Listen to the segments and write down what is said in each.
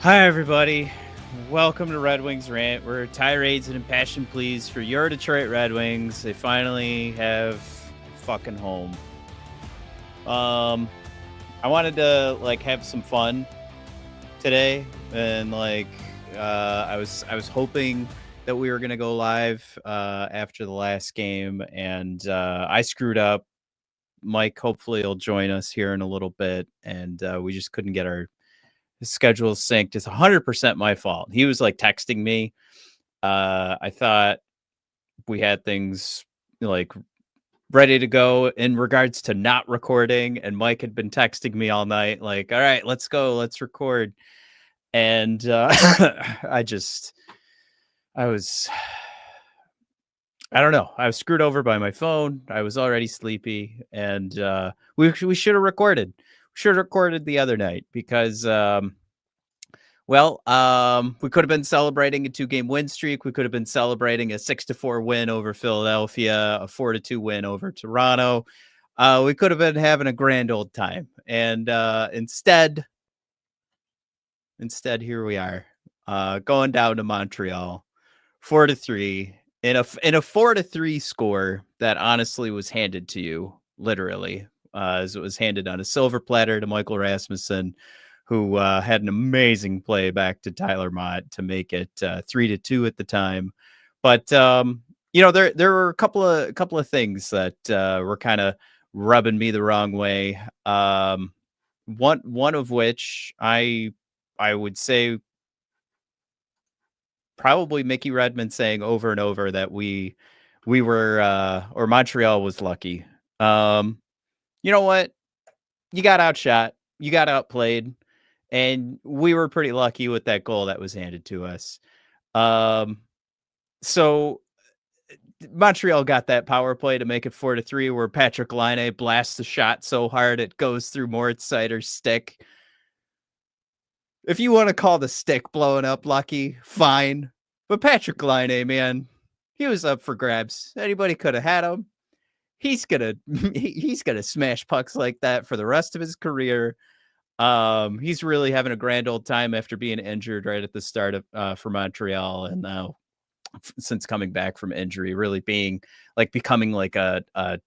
Hi, everybody. Welcome to Red Wings Rant. We're tirades and impassioned pleas for your Detroit Red Wings. They finally have fucking home. I wanted to have some fun today, and I was hoping that we were gonna go live after the last game, and I screwed up. Mike hopefully will join us here in a little bit, and we just couldn't get our schedule synced. It's 100% my fault. He was texting me. I thought we had things ready to go in regards to not recording, and Mike had been texting me all night all right, let's go, let's record. And I was I don't know, I was screwed over by my phone. I was already sleepy, and we should have recorded. The other night because we could have been celebrating a 2-game win streak. We could have been celebrating a 6-4 win over Philadelphia, a 4-2 win over Toronto. We could have been having a grand old time. And instead, here we are, going down to Montreal, 4-3 in a 4-3 score that honestly was handed to you, literally, as it was handed on a silver platter to Michael Rasmussen, who had an amazing play back to Tyler Mott to make it 3-2 at the time. But there were a couple of things that were kind of rubbing me the wrong way. One of which I would say probably Mickey Redmond saying over and over that we were or Montreal was lucky. You know what? You got outshot. You got outplayed. And we were pretty lucky with that goal that was handed to us. So Montreal got that power play to make it 4-3, where Patrick Laine blasts the shot so hard it goes through Moritz Seider's stick. If you want to call the stick blowing up lucky, fine. But Patrick Laine, man, he was up for grabs. Anybody could have had him. He's gonna smash pucks like that for the rest of his career. He's really having a grand old time after being injured right at the start of for Montreal, and now since coming back from injury, really being becoming a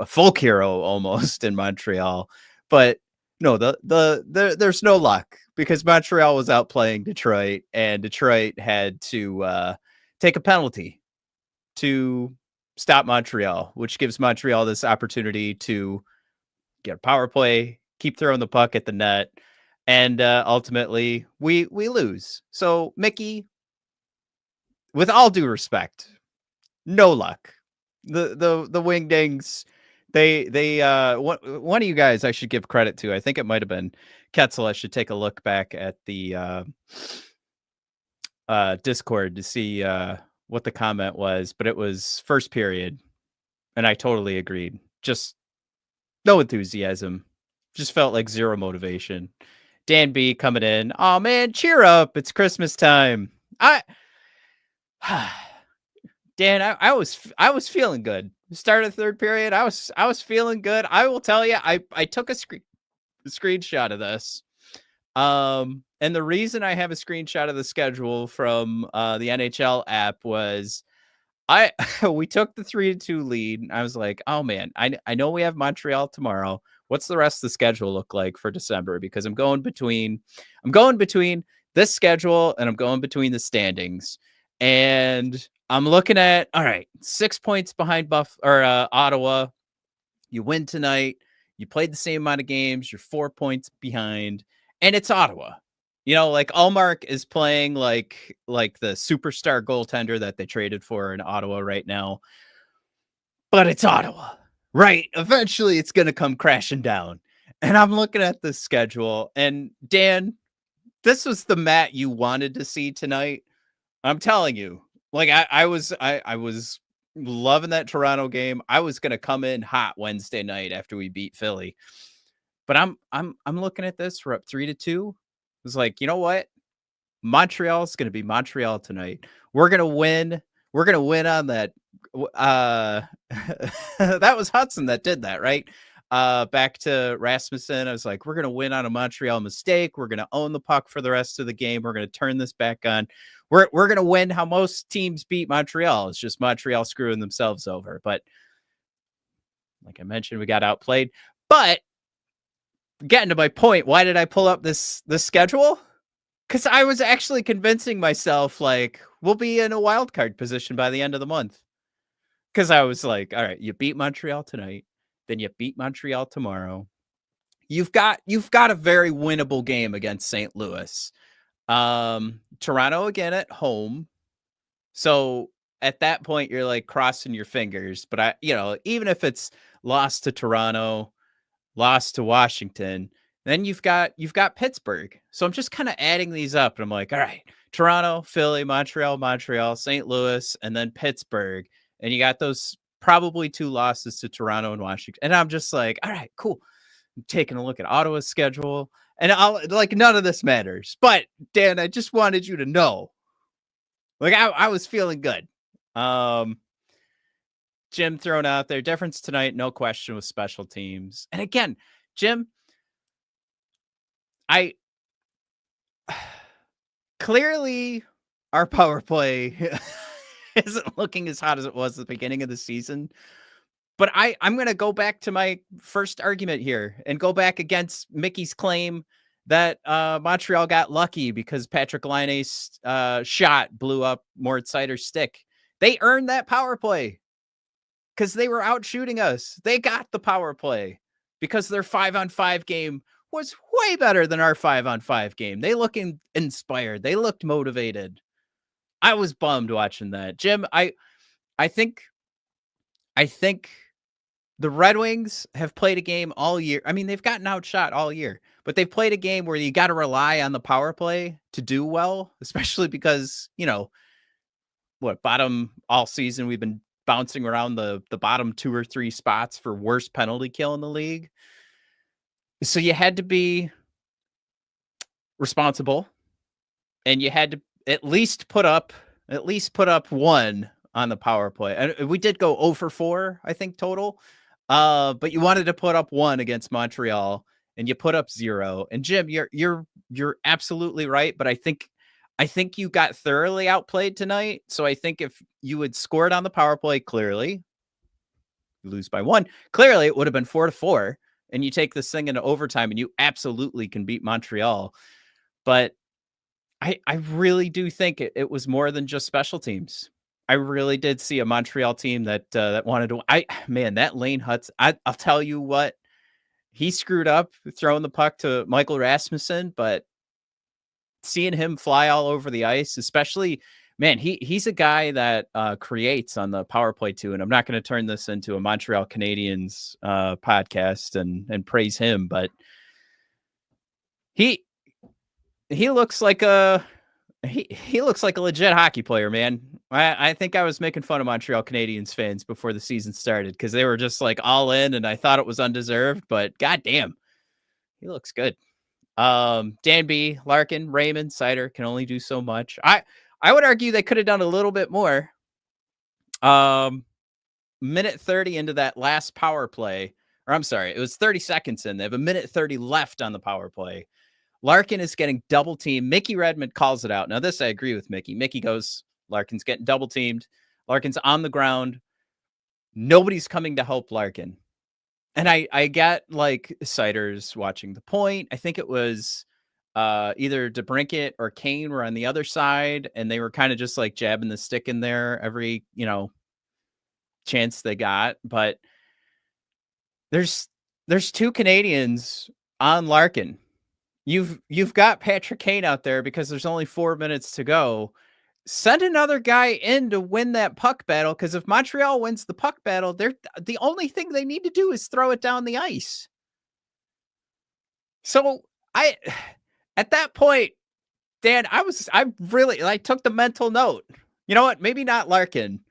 folk hero almost in Montreal. But no, there's no luck because Montreal was outplaying Detroit, and Detroit had to take a penalty to stop Montreal, which gives Montreal this opportunity to get a power play, keep throwing the puck at the net, and ultimately we lose. So Mickey, with all due respect, no luck. The Wingdings, they one of you guys I should give credit to. I think it might have been Ketzel. I should take a look back at the Discord to see what the comment was, but it was first period, and I totally agreed. Just no enthusiasm. Just felt like zero motivation. Dan B coming in. Oh man, cheer up. It's Christmas time. Dan, I was feeling good. Start of the third period. I was feeling good. I will tell you, I took a screenshot of this. And the reason I have a screenshot of the schedule from the NHL app was we took the 3-2 lead. And I was like, oh man, I know we have Montreal tomorrow. What's the rest of the schedule look like for December? Because I'm going between this schedule and I'm going between the standings. And I'm looking at, all right, 6 points behind Ottawa. You win tonight. You played the same amount of games. You're 4 points behind, and it's Ottawa. Allmark is playing like the superstar goaltender that they traded for in Ottawa right now. But it's Ottawa, right? Eventually, it's going to come crashing down. And I'm looking at the schedule, and Dan, this was the Matt you wanted to see tonight. I'm telling you, I was loving that Toronto game. I was going to come in hot Wednesday night after we beat Philly. But I'm looking at this. We're up 3-2. It was like, you know what? Montreal's going to be Montreal tonight. We're going to win. We're going to win on that. That was Hudson that did that, right? back to Rasmussen. I was like, we're going to win on a Montreal mistake. We're going to own the puck for the rest of the game. We're going to turn this back on. We're going to win how most teams beat Montreal. It's just Montreal screwing themselves over. But like I mentioned, we got outplayed. But getting to my point, why did I pull up this schedule? Because I was actually convincing myself, like, we'll be in a wild card position by the end of the month. Because I was like, all right, you beat Montreal tonight, then you beat Montreal tomorrow. You've got a very winnable game against St. Louis. Toronto again at home. So at that point, you're like crossing your fingers. But even if it's lost to Toronto, lost to Washington, then you've got Pittsburgh. So I'm just kind of adding these up, and I'm like, all right, Toronto, Philly, Montreal, St. Louis, and then Pittsburgh. And you got those probably 2 losses to Toronto and Washington. And I'm just like, all right, cool. I'm taking a look at Ottawa's schedule, and none of this matters. But Dan, I just wanted you to know, like, I was feeling good. Jim thrown out there. Difference tonight, no question, with special teams. And again, Jim, clearly our power play isn't looking as hot as it was at the beginning of the season. But I'm going to go back to my first argument here and go back against Mickey's claim that Montreal got lucky because Patrick Laine's shot blew up Moritz Seider's stick. They earned that power play because they were out shooting us. They got the power play because their 5-on-5 game was way better than our 5-on-5 game. They looked inspired. They looked motivated. I was bummed watching that. Jim, I think the Red Wings have played a game all year. I mean, they've gotten outshot all year, but they've played a game where you got to rely on the power play to do well, especially because, bottom all season, we've been bouncing around the bottom 2 or 3 spots for worst penalty kill in the league. So you had to be responsible, and you had to at least put up 1 on the power play. And we did go 0 for 4, I think, total. But you wanted to put up 1 against Montreal, and you put up 0. And Jim, you're absolutely right. But I think you got thoroughly outplayed tonight. So I think if you had scored on the power play, clearly you lose by 1. Clearly, it would have been 4-4, and you take this thing into overtime, and you absolutely can beat Montreal. But I really do think it was more than just special teams. I really did see a Montreal team that wanted to. That Lane Hutz. I'll tell you what, he screwed up throwing the puck to Michael Rasmussen, but seeing him fly all over the ice, especially, man, he's a guy that creates on the power play too. And I'm not going to turn this into a Montreal Canadiens podcast and praise him, but he looks like he looks like a legit hockey player, man. I think I was making fun of Montreal Canadiens fans before the season started because they were just like all in, and I thought it was undeserved, but goddamn, he looks good. Danby, Larkin, Raymond, Seider can only do so much. I would argue they could have done a little bit more. Minute 30 into that last power play, or I'm sorry, it was 30 seconds in. They have a minute 30 left on the power play. Larkin is getting double teamed. Mickey Redmond calls it out. Now, this I agree with Mickey. Mickey goes, Larkin's getting double teamed. Larkin's on the ground. Nobody's coming to help Larkin. And I got like Seider's watching the point. I think it was either DeBrincat or Kane were on the other side, and they were kind of just like jabbing the stick in there every, chance they got. But there's 2 Canadians on Larkin. You've got Patrick Kane out there because there's only 4 minutes to go. Send another guy in to win that puck battle, because if Montreal wins the puck battle, the only thing they need to do is throw it down the ice. So at that point, Dan, I really took the mental note. You know what? Maybe not Larkin,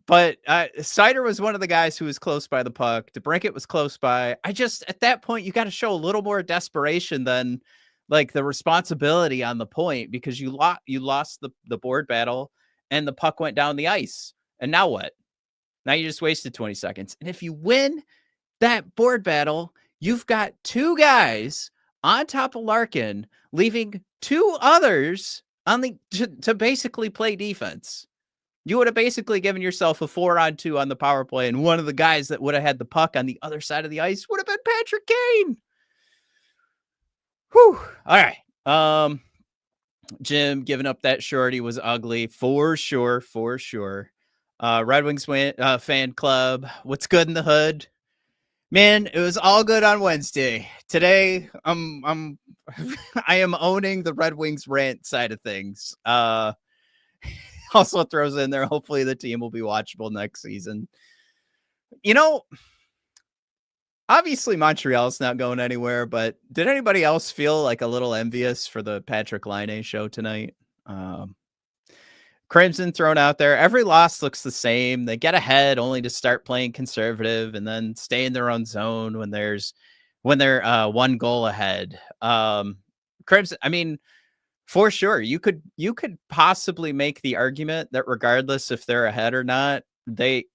but Seider was one of the guys who was close by the puck. DeBrincat was close by. At that point, you got to show a little more desperation than like the responsibility on the point, because you lost the board battle and the puck went down the ice. And now what? Now you just wasted 20 seconds. And if you win, that board battle, you've got two guys on top of Larkin, leaving two others on the to basically play defense. You would have basically given yourself a 4-on-2 on the power play, and one of the guys that would have had the puck on the other side of the ice would have been Patrick Kane. Whew. All right. Jim giving up that shorty was ugly for sure. Red Wings fan club. What's good in the hood? Man, it was all good on Wednesday. Today, I am owning the Red Wings rant side of things. Also throws in there, hopefully the team will be watchable next season. You know, obviously Montreal's not going anywhere, but did anybody else feel like a little envious for the Patrick Laine show tonight? Crimson thrown out there. Every loss looks the same. They get ahead only to start playing conservative and then stay in their own zone when they're one goal ahead. Crimson, I mean, for sure, you could possibly make the argument that regardless if they're ahead or not, the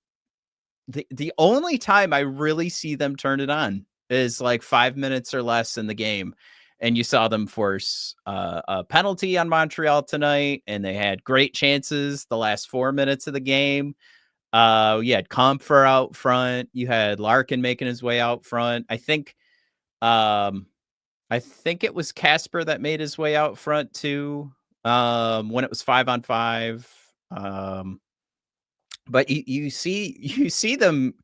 only time I really see them turn it on is like 5 minutes or less in the game. And you saw them force a penalty on Montreal tonight, and they had great chances the last 4 minutes of the game. You had Comfer out front. You had Larkin making his way out front. I think it was Casper that made his way out front too. When it was 5-on-5. But you see them.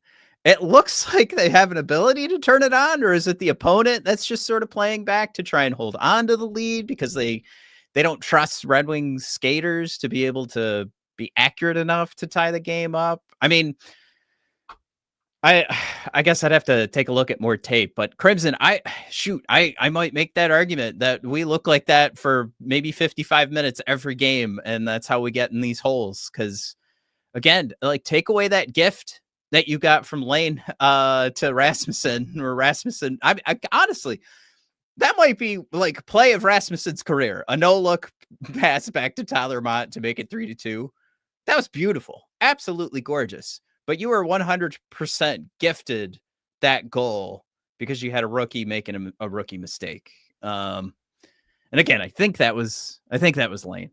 It looks like they have an ability to turn it on, or is it the opponent that's just sort of playing back to try and hold on to the lead because they don't trust Red Wings skaters to be able to be accurate enough to tie the game up? I mean, I guess I'd have to take a look at more tape, but Crimson, I might make that argument that we look like that for maybe 55 minutes every game, and that's how we get in these holes. Because again, like, take away that gift that you got from Lane to Rasmussen, or Rasmussen. I honestly, that might be like play of Rasmussen's career. A no-look pass back to Tyler Mott to make it 3-2. That was beautiful. Absolutely gorgeous. But you were 100% gifted that goal because you had a rookie making a rookie mistake. And again, I think that was Lane.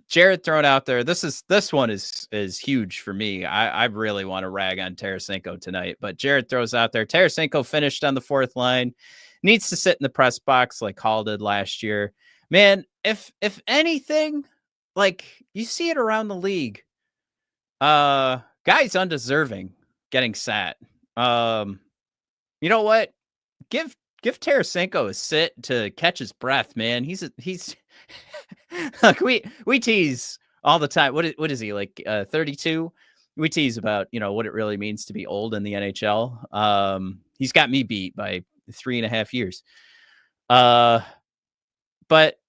Jared thrown out there. This one is huge for me. I really want to rag on Tarasenko tonight, but Jared throws out there. Tarasenko finished on the fourth line, needs to sit in the press box like Hall did last year. Man, if anything, like, you see it around the league, guys undeserving getting sat. You know what? Give Tarasenko a sit to catch his breath, man. He's look, we tease all the time. What is he, like 32? We tease about, what it really means to be old in the NHL. He's got me beat by 3.5 years. But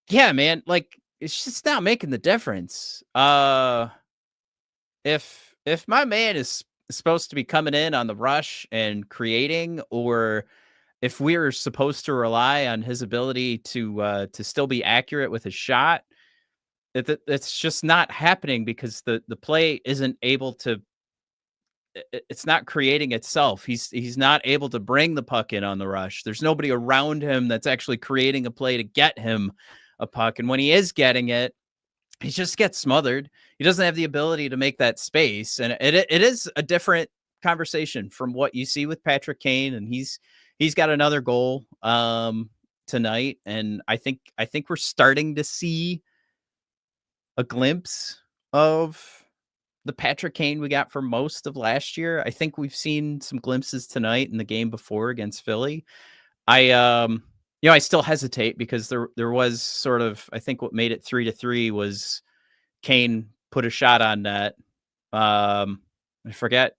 yeah, man, like, it's just not making the difference. If my man is supposed to be coming in on the rush and creating, or if we're supposed to rely on his ability to still be accurate with his shot, it's just not happening because the play isn't able to. It's not creating itself. He's not able to bring the puck in on the rush. There's nobody around him that's actually creating a play to get him a puck. And when he is getting it, he just gets smothered. He doesn't have the ability to make that space. And it is a different conversation from what you see with Patrick Kane. And he's got another goal tonight. And I think we're starting to see a glimpse of the Patrick Kane we got for most of last year. I think we've seen some glimpses tonight in the game before against Philly. I still hesitate because there was sort of, I think what made it 3-3 was Kane put a shot on net. I forget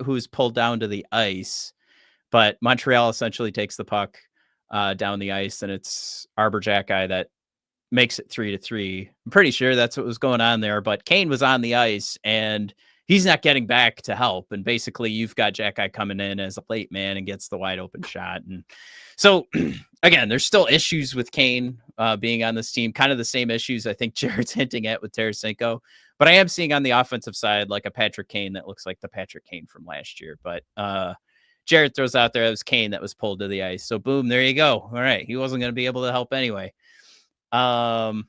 who's pulled down to the ice, but Montreal essentially takes the puck down the ice, and it's Arbor-Jack guy that makes it 3-3. I'm pretty sure that's what was going on there, but Kane was on the ice and he's not getting back to help. And basically you've got Jack guy coming in as a late man and gets the wide open shot. And so again, there's still issues with Kane being on this team, kind of the same issues I think Jared's hinting at with Tarasenko, But I am seeing on the offensive side like a Patrick Kane that looks like the Patrick Kane from last year. But Jared throws out there, it was Kane that was pulled to the ice. So boom, there you go. All right. He wasn't going to be able to help anyway. Red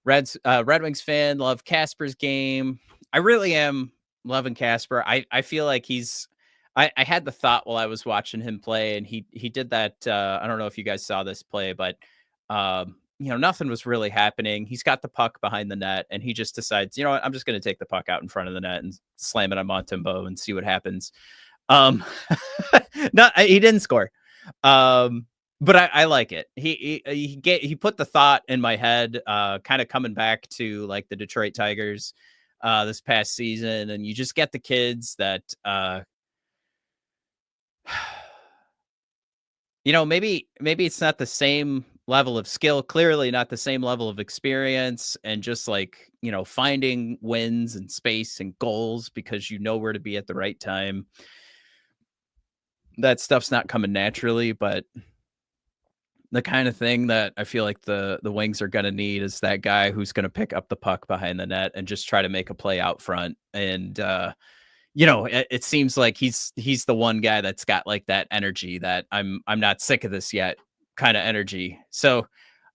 Wings fan, love Casper's game. I really am loving Casper. I feel like I had the thought while I was watching him play, and he did that. I don't know if you guys saw this play, but nothing was really happening. He's got the puck behind the net, and he just decides, you know what, I'm just going to take the puck out in front of the net and slam it on Montembeault and see what happens. No, he didn't score. But I like it. He put the thought in my head, kind of coming back to like the Detroit Tigers this past season, and you just get the kids that maybe it's not the same level of skill, clearly not the same level of experience, and just like finding wins and space and goals because you know where to be at the right time. That stuff's not coming naturally, but the kind of thing that I feel like the Wings are going to need is that guy who's going to pick up the puck behind the net and just try to make a play out front. And, it seems like he's the one guy that's got like that energy that I'm not sick of this yet kind of energy. So,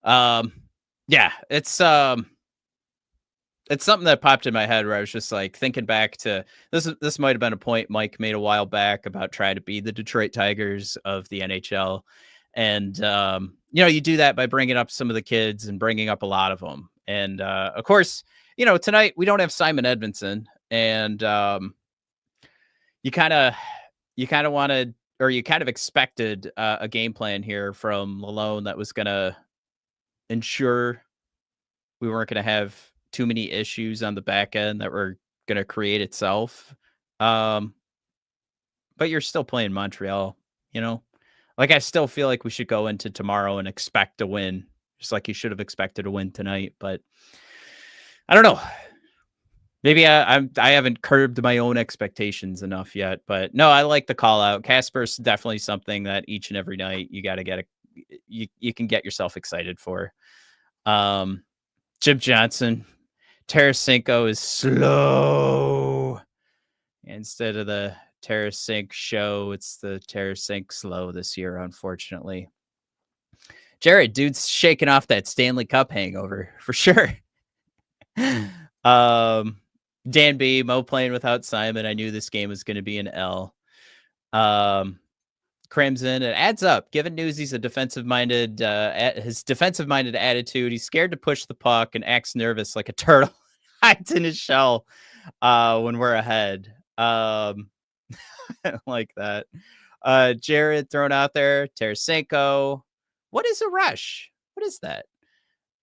yeah, it's something that popped in my head where I was just like thinking back to this might've been a point Mike made a while back about trying to be the Detroit Tigers of the NHL. And, you do that by bringing up some of the kids and bringing up a lot of them. And, of course, tonight we don't have Simon Edmondson, and, you kind of wanted, or you kind of expected a game plan here from Malone that was going to ensure we weren't going to have too many issues on the back end that were going to create itself. But you're still playing Montreal, Like, I still feel like we should go into tomorrow and expect a win, just like you should have expected a win tonight. But I don't know. Maybe I haven't curbed my own expectations enough yet. But no, I like the call out. Casper's definitely something that each and every night you got to you can get yourself excited for. Jim Johnson, Tarasenko is slow. Instead of the Terrasink show, it's the Terrasink slow this year, unfortunately. Jared, dude's shaking off that Stanley Cup hangover for sure. Dan B, Mo playing without Simon. I knew this game was going to be an L. Crimson, it adds up. Given Newsy's a defensive-minded, his defensive-minded attitude, he's scared to push the puck and acts nervous like a turtle hides in his shell when we're ahead. Like that. Jared thrown out there. Tarasenko. What is a rush? What is that?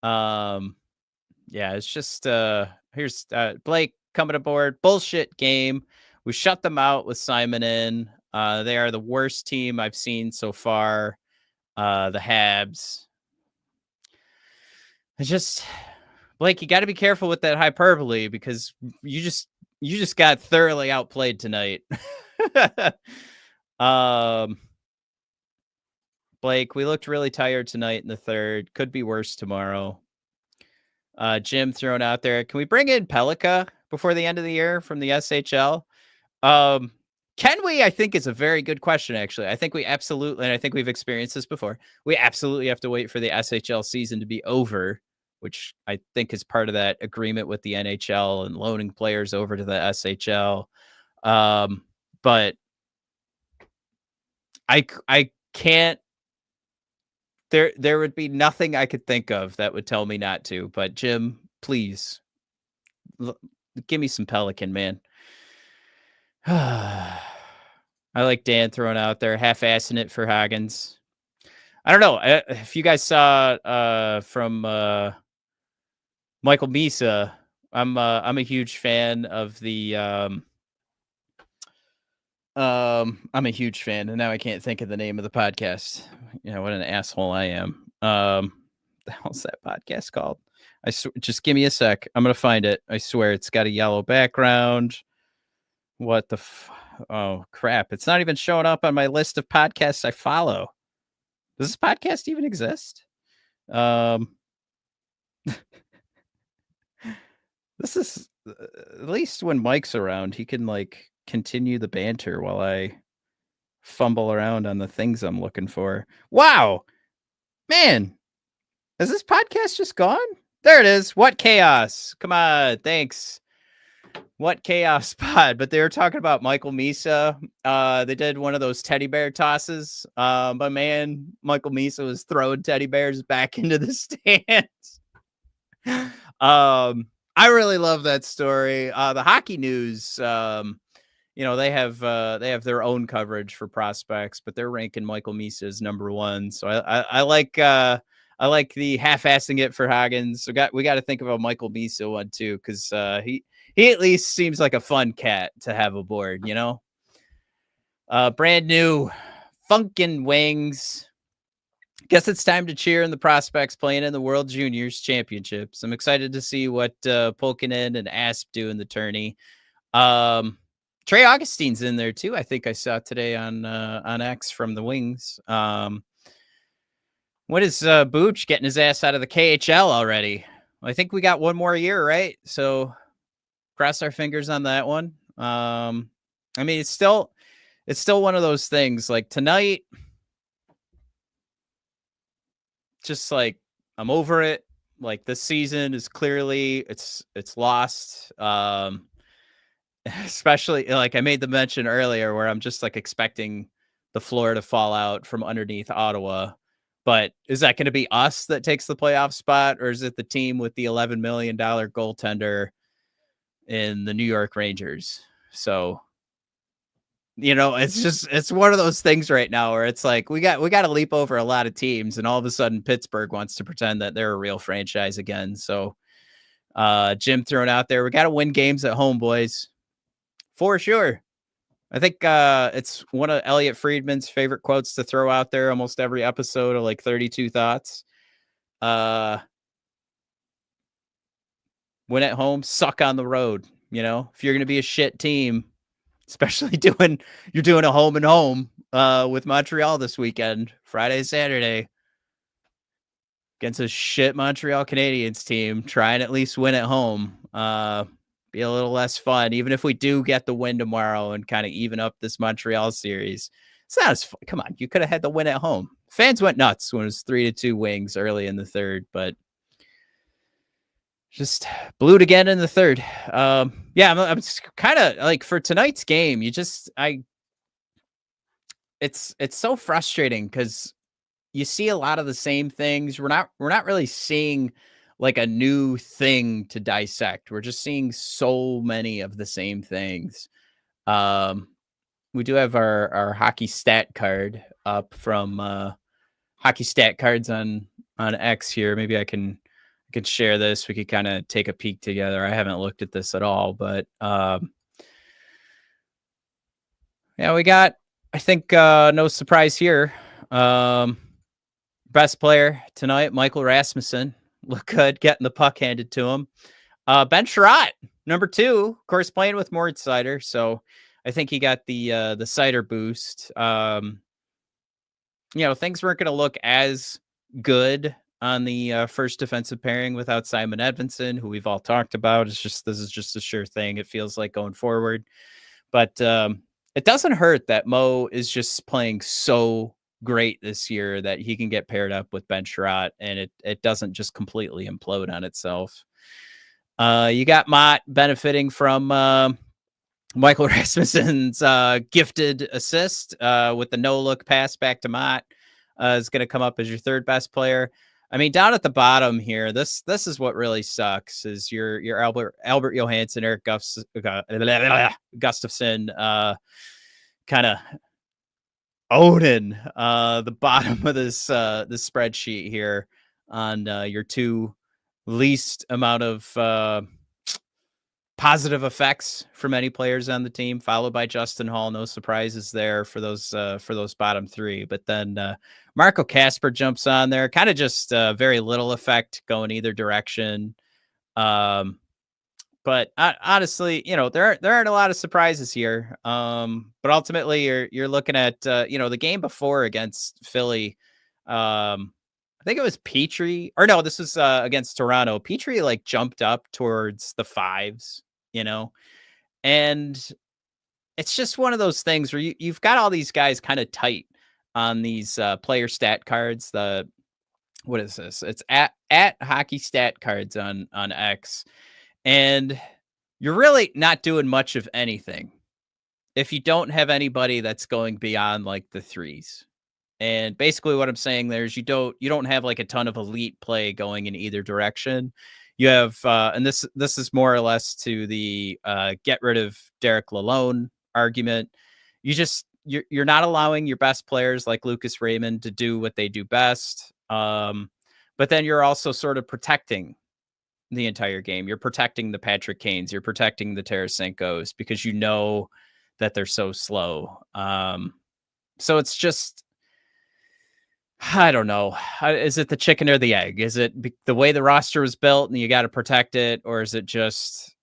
Yeah, it's just here's Blake coming aboard. Bullshit game. We shut them out with Simon in. They are the worst team I've seen so far. The Habs. It's just, Blake, you got to be careful with that hyperbole because you just got thoroughly outplayed tonight. Blake, we looked really tired tonight in the third. Could be worse tomorrow. Jim thrown out there. Can we bring in Pelika before the end of the year from the SHL? Can we? I think is a very good question, actually. I think we absolutely, and I think we've experienced this before, we absolutely have to wait for the SHL season to be over, which I think is part of that agreement with the NHL and loaning players over to the SHL. But I can't, there would be nothing I could think of that would tell me not to, but Jim, please give me some Pelican, man. I like Dan throwing out there, half-assing it for Hagens. I don't know if you guys saw from Michael Misa. I'm a huge fan of the I'm a huge fan, and now I can't think of the name of the podcast. What an asshole I am. The hell's that podcast called? Just give me a sec. I'm gonna find it. I swear it's got a yellow background. What the oh crap. It's not even showing up on my list of podcasts I follow. Does this podcast even exist? This is at least when Mike's around, he can like continue the banter while I fumble around on the things I'm looking for. Wow, man, is this podcast just gone? There it is. What chaos? Come on, thanks. What chaos pod? But they were talking about Michael Misa. They did one of those teddy bear tosses. But man, Michael Misa was throwing teddy bears back into the stands. I really love that story. The Hockey News, they have their own coverage for prospects, but they're ranking Michael Misa as number one. So I like the half-assing it for Hagens. We got to think about Michael Misa one too, because he at least seems like a fun cat to have aboard. Brand new Funkin' Wings. Guess it's time to cheer in the prospects playing in the World Juniors Championships. I'm excited to see what Pulkkinen and Asp do in the tourney. Trey Augustine's in there too. I think I saw today on X from the Wings. What is Booch getting his ass out of the KHL already? Well, I think we got one more year, right? So cross our fingers on that one. I mean, it's still one of those things. Like tonight, just like I'm over it. Like this season is clearly it's lost. Especially like I made the mention earlier where I'm just like expecting the floor to fall out from underneath Ottawa. But is that going to be us that takes the playoff spot, or is it the team with the $11 million goaltender in the New York Rangers? So, it's one of those things right now where it's like we got to leap over a lot of teams, and all of a sudden Pittsburgh wants to pretend that they're a real franchise again. So, Jim throwing out there, we got to win games at home, boys, for sure. I think it's one of Elliot Friedman's favorite quotes to throw out there almost every episode of like 32 Thoughts. Win at home, suck on the road. If you're going to be a shit team, especially you're doing a home and home with Montreal this weekend, Friday, Saturday, against a shit Montreal Canadiens team, try and at least win at home. Be a little less fun, even if we do get the win tomorrow and kind of even up this Montreal series. It's not as fun. Come on, you could have had the win at home. Fans went nuts when it was 3-2 Wings early in the third, but just blew it again in the third. I'm kind of like for tonight's game. It's so frustrating because you see a lot of the same things. We're not really seeing like a new thing to dissect. We're just seeing so many of the same things. We do have our hockey stat card up from hockey stat cards on X here. Maybe I could share this. We could kind of take a peek together. I haven't looked at this at all, but we got, I think, no surprise here. Best player tonight, Michael Rasmussen. Look good, getting the puck handed to him. Ben Sherratt, number 2, of course, playing with Moritz Seider. So I think he got the Seider boost. Things weren't going to look as good on the first defensive pairing without Simon Edvinsson, who we've all talked about. This is just a sure thing. It feels like going forward, but it doesn't hurt that Mo is just playing so great this year that he can get paired up with Ben Sherratt, and it doesn't just completely implode on itself. You got Mott benefiting from Michael Rasmussen's gifted assist with the no-look pass back to Mott. Is going to come up as your third best player. I mean, down at the bottom here, this is what really sucks is your Albert Johansson, Eric Gustafson kind of owning the bottom of this spreadsheet here on your two least amount of positive effects from any players on the team, followed by Justin Hall. No surprises there for those bottom 3. But then Marco Kasper jumps on there, kind of just very little effect going either direction. But honestly, there aren't a lot of surprises here. But ultimately, you're looking at the game before against Philly. I think it was Petrie, or no, this was against Toronto. Petrie like jumped up towards the fives, and it's just one of those things where you've got all these guys kind of tight on these player stat cards. What is this? It's at hockey stat cards on X, and you're really not doing much of anything if you don't have anybody that's going beyond like the threes. And basically what I'm saying there is you don't have like a ton of elite play going in either direction. You have and this is more or less to the get rid of Derek Lalonde argument. You're not allowing your best players like Lucas Raymond to do what they do best. But then you're also sort of protecting the entire game. You're protecting the Patrick Kanes, you're protecting the Tarasenkos because you know that they're so slow. So it's just, I don't know. Is it the chicken or the egg? Is it the way the roster was built and you got to protect it? Or is it just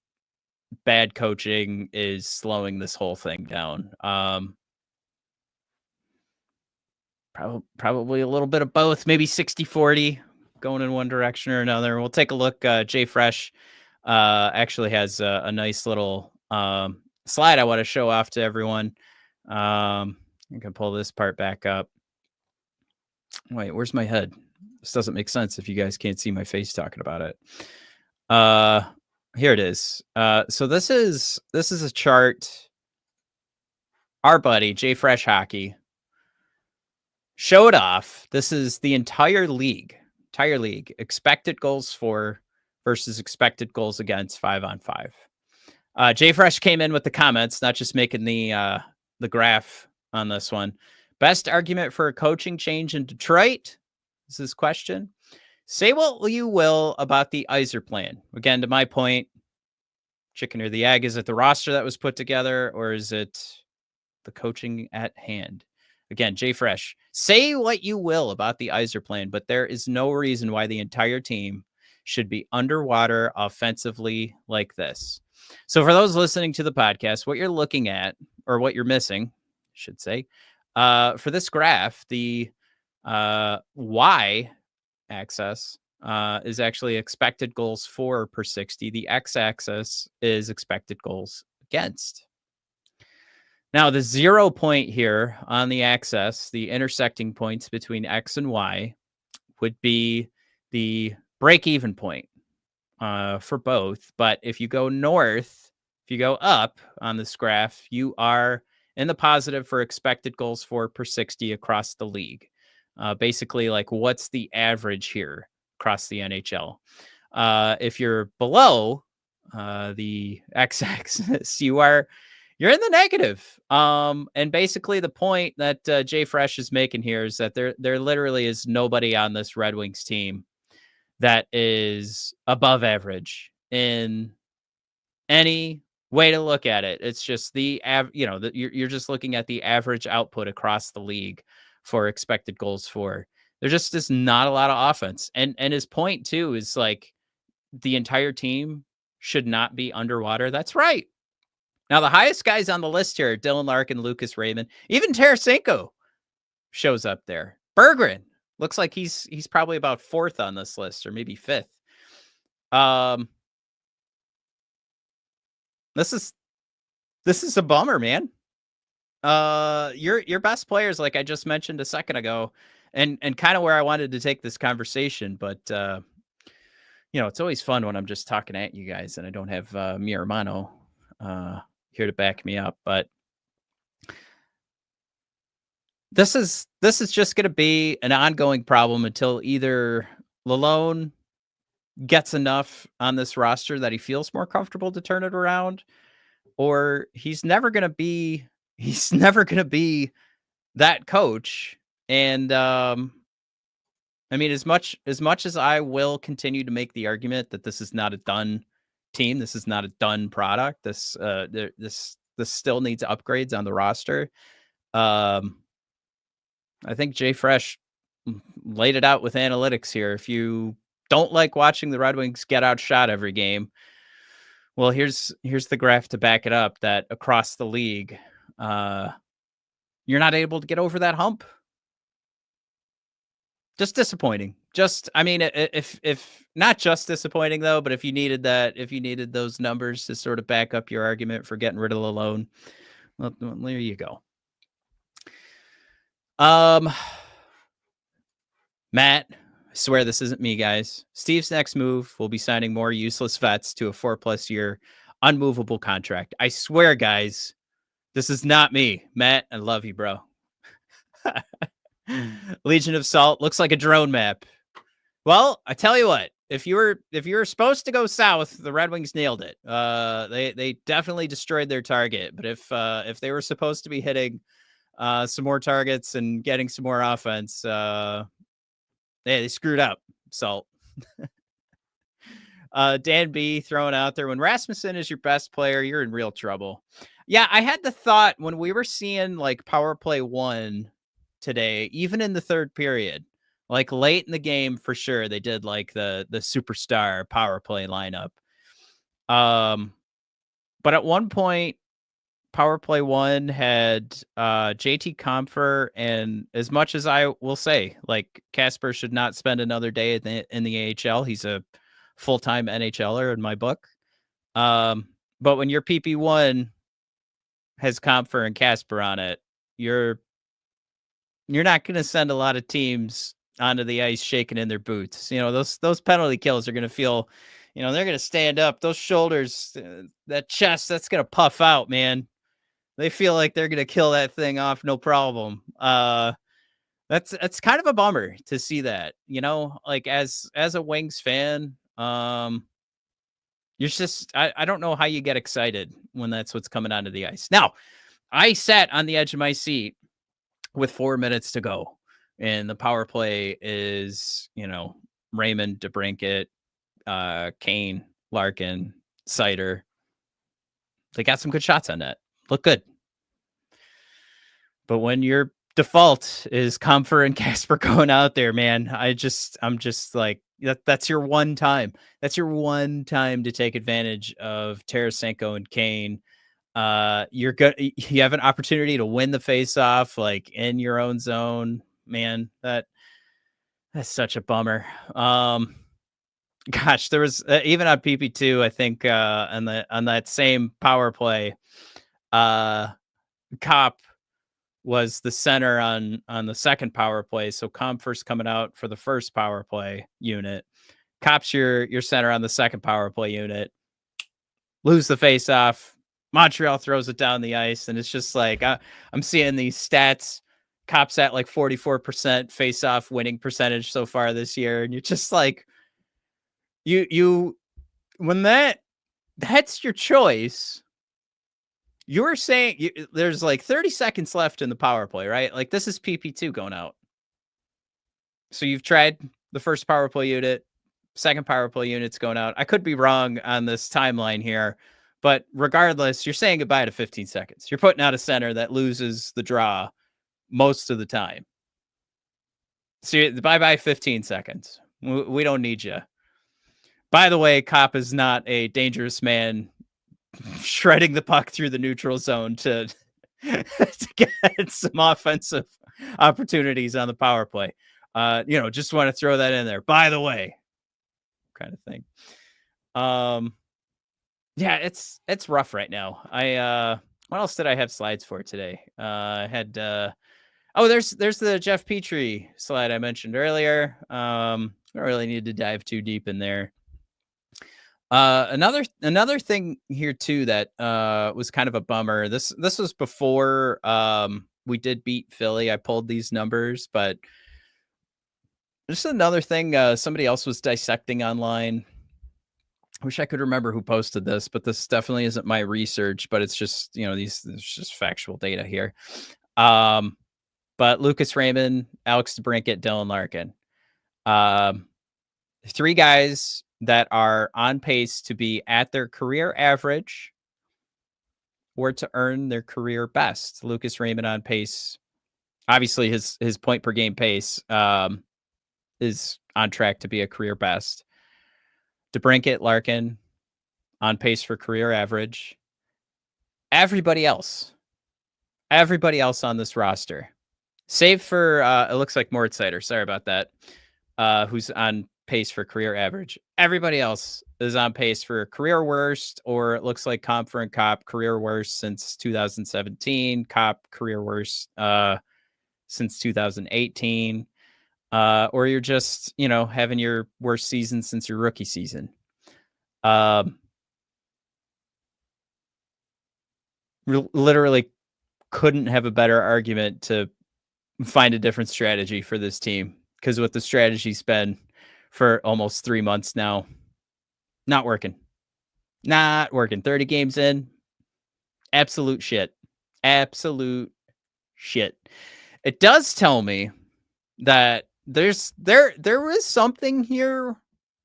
bad coaching is slowing this whole thing down? Probably a little bit of both, maybe 60-40 going in one direction or another. We'll take a look. Jay Fresh actually has a nice little slide I want to show off to everyone. I can pull this part back up. Wait, where's my head? This doesn't make sense if you guys can't see my face talking about it. Here it is. So this is a chart. Our buddy Jay Fresh Hockey showed off. This is the entire league. Expected goals for versus expected goals against 5-on-5. Jay Fresh came in with the comments, not just making the graph on this one. Best argument for a coaching change in Detroit? This is his question. Say what you will about the Yzer plan. Again, to my point, chicken or the egg, is it the roster that was put together or is it the coaching at hand? Again, Jay Fresh, say what you will about the Yzer plan, but there is no reason why the entire team should be underwater offensively like this. So for those listening to the podcast, what you're looking at, or what you're missing, I should say, for this graph, the Y axis is actually expected goals for per 60. The X axis is expected goals against. Now, the 0 point here on the axis, the intersecting points between X and Y, would be the break-even point for both. But if you go north, if you go up on this graph, you are in the positive for expected goals for per 60 across the league. Basically, like, what's the average here across the NHL? If you're below the x-axis, you're in the negative. And basically, the point that Jay Fresh is making here is that there literally is nobody on this Red Wings team that is above average in any way to look at it. It's just you're just looking at the average output across the league for expected goals for. There just is not a lot of offense. And his point too is like the entire team should not be underwater. That's right. Now the highest guys on the list here are Dylan Larkin, Lucas Raymond, even Tarasenko shows up there. Berggren looks like he's probably about fourth on this list, or maybe fifth. This is a bummer, man. Your best players, like I just mentioned a second ago, and kind of where I wanted to take this conversation, but it's always fun when I'm just talking at you guys and I don't have mi hermano here to back me up. But this is just going to be an ongoing problem until either Lalonde gets enough on this roster that he feels more comfortable to turn it around, or he's never going to be that coach. And I mean, as much as I will continue to make the argument that this is not a done team, this is not a done product, this still needs upgrades on the roster. I think Jay Fresh laid it out with analytics here. If you don't like watching the Red Wings get outshot every game, well, here's the graph to back it up, that across the league, you're not able to get over that hump. Just disappointing. Just, I mean, if not just disappointing though, but if you needed those numbers to sort of back up your argument for getting rid of the loan, well, there you go. Matt, I swear this isn't me, guys. Steve's next move will be signing more useless vets to a 4+ year unmovable contract. I swear, guys, this is not me. Matt, I love you, bro. Legion of Salt looks like a drone map. Well, I tell you what, if you were supposed to go south, the Red Wings nailed it. They definitely destroyed their target. But if they were supposed to be hitting some more targets and getting some more offense, they screwed up. Salt. Dan B throwing out there, when Rasmussen is your best player, you're in real trouble. Yeah, I had the thought when we were seeing like power play 1 today, even in the third period, like late in the game for sure, they did like the superstar power play lineup. But at one point, power play 1 had JT Compher, and as much as I will say, like, Casper should not spend another day in the AHL, he's a full-time NHLer in my book. But when your PP1 has Compher and Casper on it, you're not going to send a lot of teams onto the ice shaking in their boots. You know, those penalty kills are going to feel, you know, they're going to stand up. Those shoulders, that chest, that's going to puff out, man. They feel like they're going to kill that thing off, no problem. That's kind of a bummer to see that, you know, like as a Wings fan, you're just, I don't know how you get excited when that's what's coming onto the ice. Now, I sat on the edge of my seat with 4 minutes to go, and the power play is, you know, Raymond, DeBrincat, Kane, Larkin, Seider. They got some good shots on net. Look good. But when your default is Compher and Casper going out there, man, I'm just like, that's your one time. That's your one time to take advantage of Tarasenko and Kane. You have an opportunity to win the face-off, like in your own zone, man. That's such a bummer. Gosh, there was even on PP2, I think, on that same power play, Cop was the center on the second power play. So Comfort's coming out for the first power play unit. Cop's your center on the second power play unit. Lose the face off. Montreal throws it down the ice, and it's just like I'm seeing these stats. Cop's at like 44% face-off winning percentage so far this year, and you're just like, you when that's your choice. You're saying there's like 30 seconds left in the power play, right? Like, this is PP2 going out. So you've tried the first power play unit, second power play unit's going out. I could be wrong on this timeline here, but regardless, you're saying goodbye to 15 seconds. You're putting out a center that loses the draw most of the time. So bye-bye 15 seconds. We don't need you. By the way, Cop is not a dangerous man shredding the puck through the neutral zone to get some offensive opportunities on the power play. Just want to throw that in there. By the way, kind of thing. Yeah, it's rough right now. What else did I have slides for today? I had there's the Jeff Petrie slide I mentioned earlier. I don't really need to dive too deep in there. Another thing here too that was kind of a bummer. This was before we did beat Philly. I pulled these numbers, but just another thing somebody else was dissecting online. I wish I could remember who posted this, but this definitely isn't my research, but it's just, it's just factual data here. But Lucas Raymond, Alex DeBrincat, Dylan Larkin, 3 guys that are on pace to be at their career average or to earn their career best. Lucas Raymond on pace. Obviously, his point per game pace is on track to be a career best. DeBrincat, Larkin on pace for career average. Everybody else on this roster, save for it looks like Moritz Seider. Sorry about that. who's on pace for career average. Everybody else is on pace for career worst, or it looks like comp for and cop career worst since 2017, cop career worst since 2018, or you're just, having your worst season since your rookie season. Literally couldn't have a better argument to find a different strategy for this team, because what the strategy's been for almost 3 months now, not working. 30 games in, absolute shit. Absolute shit. It does tell me that there is something here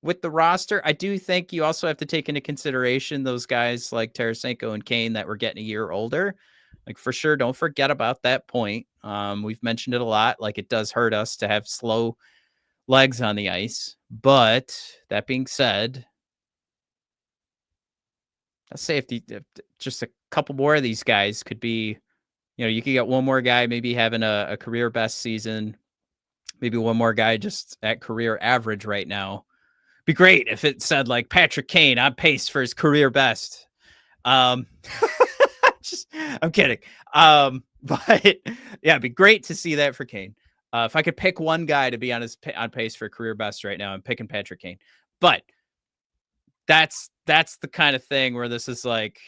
with the roster. I do think you also have to take into consideration those guys like Tarasenko and Kane that were getting a year older. Like, for sure, don't forget about that point. We've mentioned it a lot. Like, it does hurt us to have slow legs on the ice. But that being said, let's say if just a couple more of these guys could be, you could get one more guy maybe having a career best season, maybe one more guy just at career average right now. Be great if it said like Patrick Kane on pace for his career best. I'm kidding. But yeah, it'd be great to see that for Kane. If I could pick one guy to be on pace for career best right now, I'm picking Patrick Kane. But that's the kind of thing where this is like,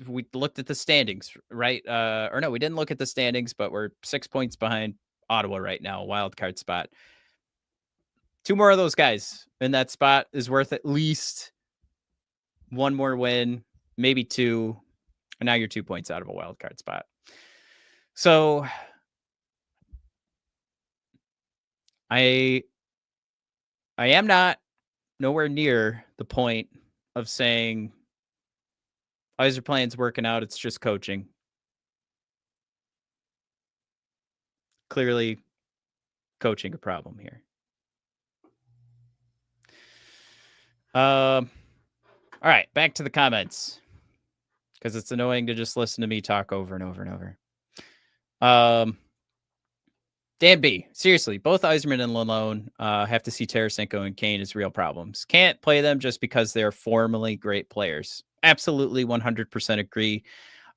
we looked at the standings, right? Or no, we didn't look at the standings, but we're 6 points behind Ottawa right now, wild card spot. 2 more of those guys in that spot is worth at least one more win, maybe 2. And now you're 2 points out of a wild card spot. So I am not nowhere near the point of saying Yzerman's working out. It's just coaching. Clearly coaching a problem here. All right, back to the comments, because it's annoying to just listen to me talk over and over and over. Dan B, seriously, both Yzerman and Lalone have to see Tarasenko and Kane as real problems. Can't play them just because they're formerly great players. Absolutely 100% agree.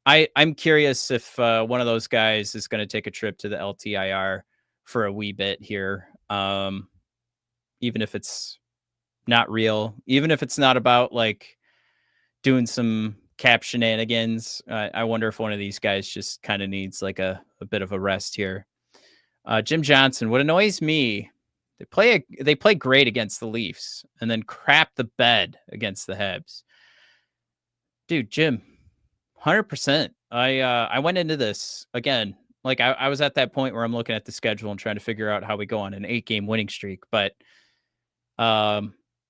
I'm curious if one of those guys is going to take a trip to the LTIR for a wee bit here, even if it's not real, even if it's not about like doing some cap shenanigans. I wonder if one of these guys just kind of needs like a bit of a rest here. Jim Johnson, what annoys me, they play great against the Leafs and then crap the bed against the Habs. Dude, Jim, 100%. I went into this again, like I was at that point where I'm looking at the schedule and trying to figure out how we go on an 8-game winning streak, but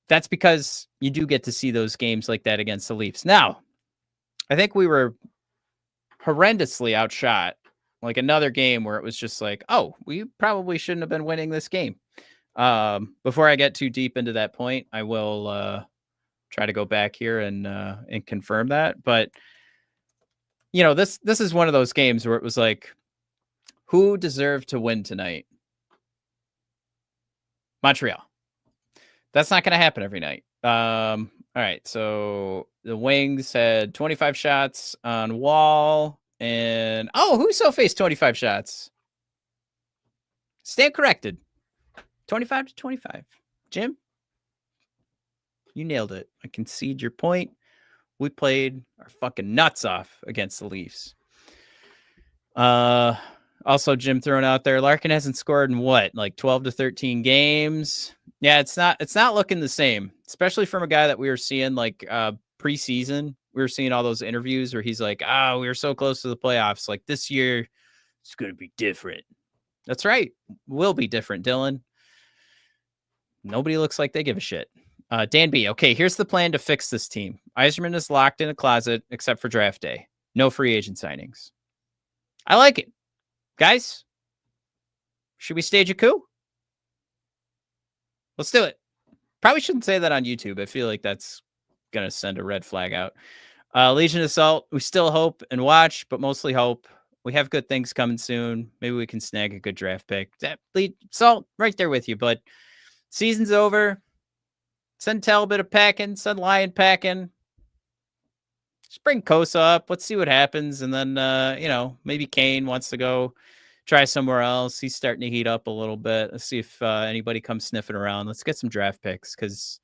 that's because you do get to see those games like that against the Leafs. Now, I think we were horrendously outshot. Like another game where it was just like, oh, we probably shouldn't have been winning this game. Before I get too deep into that point, I will try to go back here and confirm that. But this is one of those games where it was like, who deserved to win tonight? Montreal. That's not going to happen every night. All right, so the Wings had 25 shots on Wall, and who so faced 25 shots? Stand corrected. 25 to 25. Jim, you nailed it. I concede your point. We played our fucking nuts off against the Leafs. Also, Jim throwing out there, Larkin hasn't scored in what, like 12 to 13 games. Yeah, it's not looking the same, especially from a guy that we were seeing like preseason. We were seeing all those interviews where he's like, we were so close to the playoffs. Like this year, it's going to be different. That's right. Will be different, Dylan. Nobody looks like they give a shit. Dan B, okay, here's the plan to fix this team. Yzerman is locked in a closet except for draft day. No free agent signings. I like it. Guys, should we stage a coup? Let's do it. Probably shouldn't say that on YouTube. I feel like that's going to send a red flag out. Legion Assault, we still hope and watch, but mostly hope. We have good things coming soon. Maybe we can snag a good draft pick. It's all right there with you, but season's over. Send Talbot a packing, send Lyon packing. Just bring Kosa up. Let's see what happens. And then, maybe Kane wants to go try somewhere else. He's starting to heat up a little bit. Let's see if anybody comes sniffing around. Let's get some draft picks because,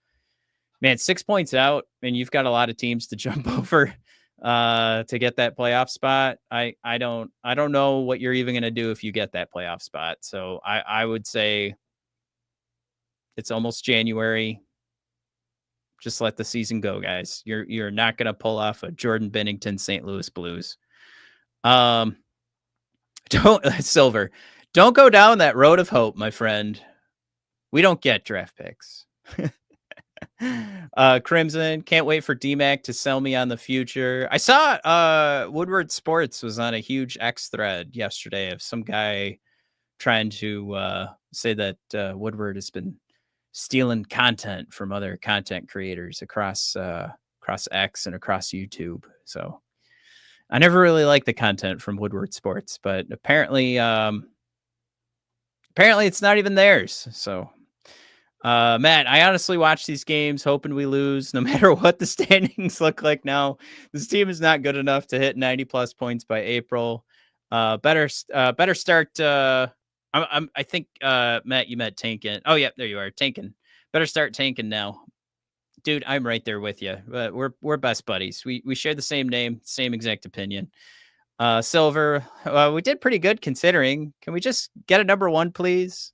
man, 6 points out, and you've got a lot of teams to jump over to get that playoff spot. I don't know what you're even going to do if you get that playoff spot. So I would say it's almost January. Just let the season go, guys. You're not going to pull off a Jordan Binnington St. Louis Blues. Don't Silver. Don't go down that road of hope, my friend. We don't get draft picks. Crimson, can't wait for DMAC to sell me on the future. I saw Woodward Sports was on a huge X thread yesterday of some guy trying to say that Woodward has been stealing content from other content creators across X and across YouTube. So I never really liked the content from Woodward Sports, but apparently it's not even theirs. So Matt, I honestly watch these games hoping we lose no matter what the standings look like now. This team is not good enough to hit 90 plus points by April. Better start. I think Matt, you meant tanking. Oh yeah, there you are, tanking. Better start tanking now, dude. I'm right there with you. We're best buddies. We share the same name, same exact opinion. Silver, we did pretty good considering. Can we just get a number 1, please?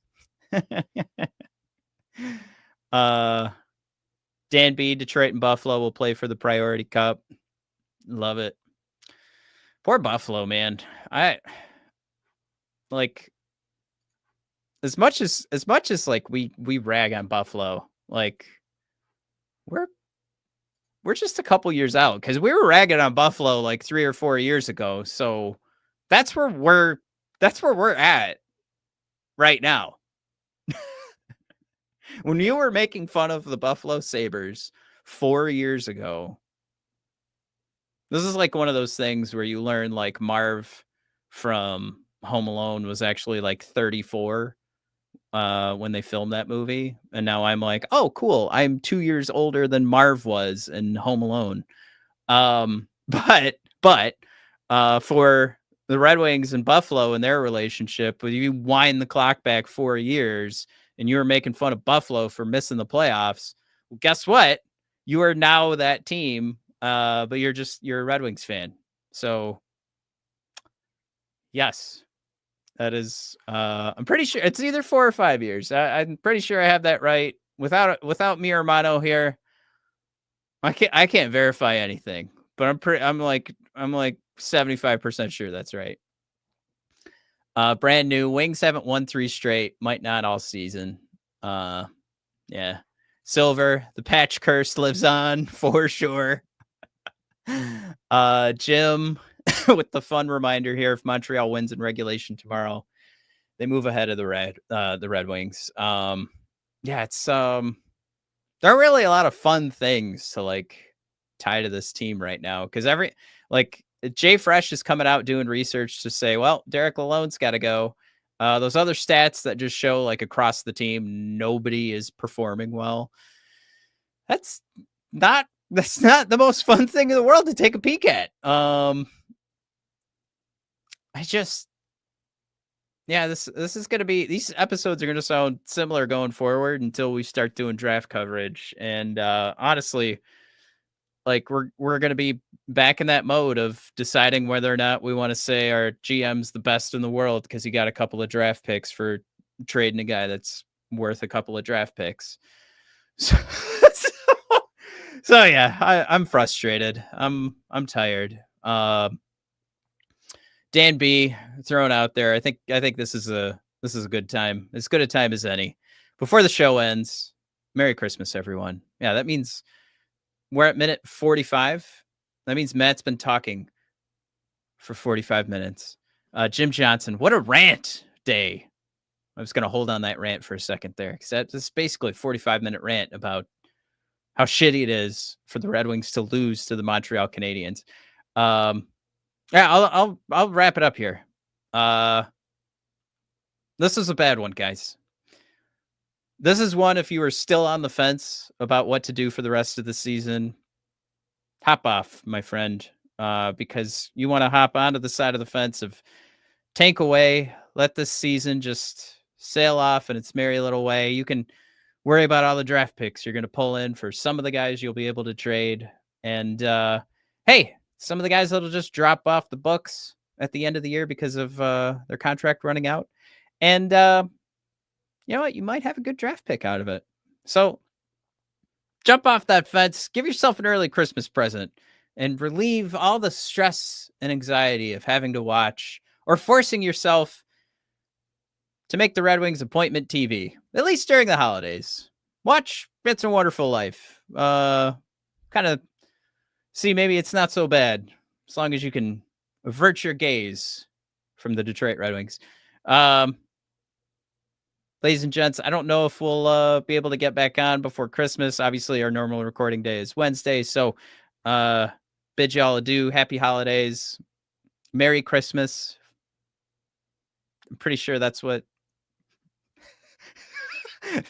Dan B, Detroit and Buffalo will play for the Priority Cup. Love it. Poor Buffalo, man. I like as much as like we rag on Buffalo, like we're just a couple years out because we were ragging on Buffalo like 3 or 4 years ago. So that's where we're at right now. When you were making fun of the Buffalo Sabres 4 years ago, this is like one of those things where you learn like Marv from Home Alone was actually like 34 when they filmed that movie. And now I'm like, oh, cool. I'm 2 years older than Marv was in Home Alone. But for the Red Wings and Buffalo and their relationship, if you wind the clock back 4 years and you were making fun of Buffalo for missing the playoffs, well, guess what? You are now that team, but you're a Red Wings fan. So yes, that is, I'm pretty sure it's either 4 or 5 years. I'm pretty sure I have that right. Without me or Mano here, I can't verify anything, but I'm like 75% sure that's right. Brand new Wings haven't won 3 straight, might not all season. Yeah. Silver, the patch curse lives on for sure. Jim with the fun reminder here, if Montreal wins in regulation tomorrow, they move ahead of the Red Wings. Yeah, it's there are really a lot of fun things to like tie to this team right now because Jay Fresh is coming out doing research to say, well, Derek Lalonde's got to go. Those other stats that just show like across the team, nobody is performing well. That's not the most fun thing in the world to take a peek at. This is going to be, these episodes are going to sound similar going forward until we start doing draft coverage. And honestly, like we're going to be back in that mode of deciding whether or not we want to say our GM's the best in the world because he got a couple of draft picks for trading a guy that's worth a couple of draft picks. So yeah, I'm frustrated. I'm tired. Dan B thrown out there. I think this is a good time. As good a time as any. Before the show ends, Merry Christmas, everyone. Yeah, that means we're at minute 45. That means Matt's been talking for 45 minutes. Jim Johnson, what a rant day. I was going to hold on that rant for a second there because that's basically a 45-minute rant about how shitty it is for the Red Wings to lose to the Montreal Canadiens. Yeah, I'll wrap it up here. Uh, this is a bad one, guys. This is one if you are still on the fence about what to do for the rest of the season, hop off, my friend, because you want to hop onto the side of the fence of tank away, let this season just sail off in its merry little way. You can worry about all the draft picks you're going to pull in for some of the guys you'll be able to trade. And hey, some of the guys that'll just drop off the books at the end of the year because of their contract running out. And you know what? You might have a good draft pick out of it. So jump off that fence, give yourself an early Christmas present, and relieve all the stress and anxiety of having to watch or forcing yourself to make the Red Wings appointment TV, at least during the holidays. Watch It's a Wonderful Life. Kind of see, maybe it's not so bad as long as you can avert your gaze from the Detroit Red Wings. Ladies and gents, I don't know if we'll be able to get back on before Christmas. Obviously, our normal recording day is Wednesday. So bid y'all adieu. Happy holidays. Merry Christmas. I'm pretty sure that's what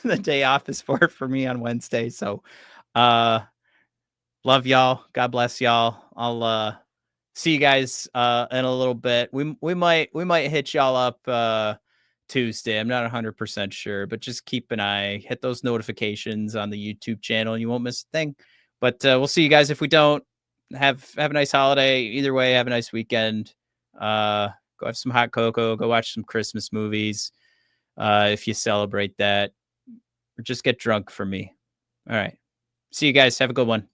the day off is for me on Wednesday. So love y'all. God bless y'all. I'll see you guys in a little bit. We might hit y'all up Tuesday. I'm not 100% sure, but just keep an eye, hit those notifications on the YouTube channel and you won't miss a thing. But we'll see you guys if we don't. Have a nice holiday. Either way, have a nice weekend. Go have some hot cocoa, go watch some Christmas movies. If you celebrate that, or just get drunk for me. All right. See you guys. Have a good one.